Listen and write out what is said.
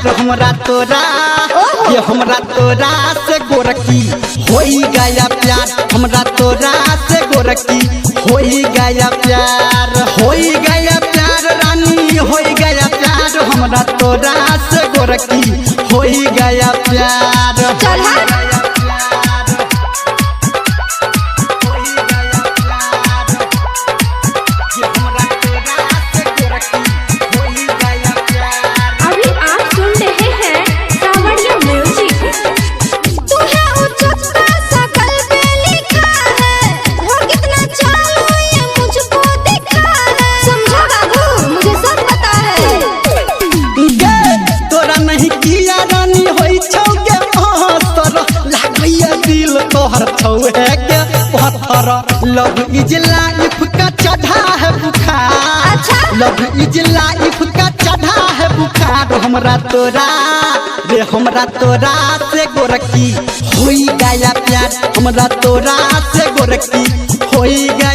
प्यार हमरा तोरा ये हमरा तोरा से गोरकी होई गया प्यार हमरा तोरा से गोरकी होई गया प्यार रानी होई गया प्यार हमरा तोरा से गोरकी होई गया प्यार। तोहर छौए के पत्थर लव इज लाइफ का चढ़ा है बुखार लव इज लाइफ का चढ़ा है बुखार हमरा तोरा से गोरकी होई गया प्यार हमरा तोरा से गोरकी होई गया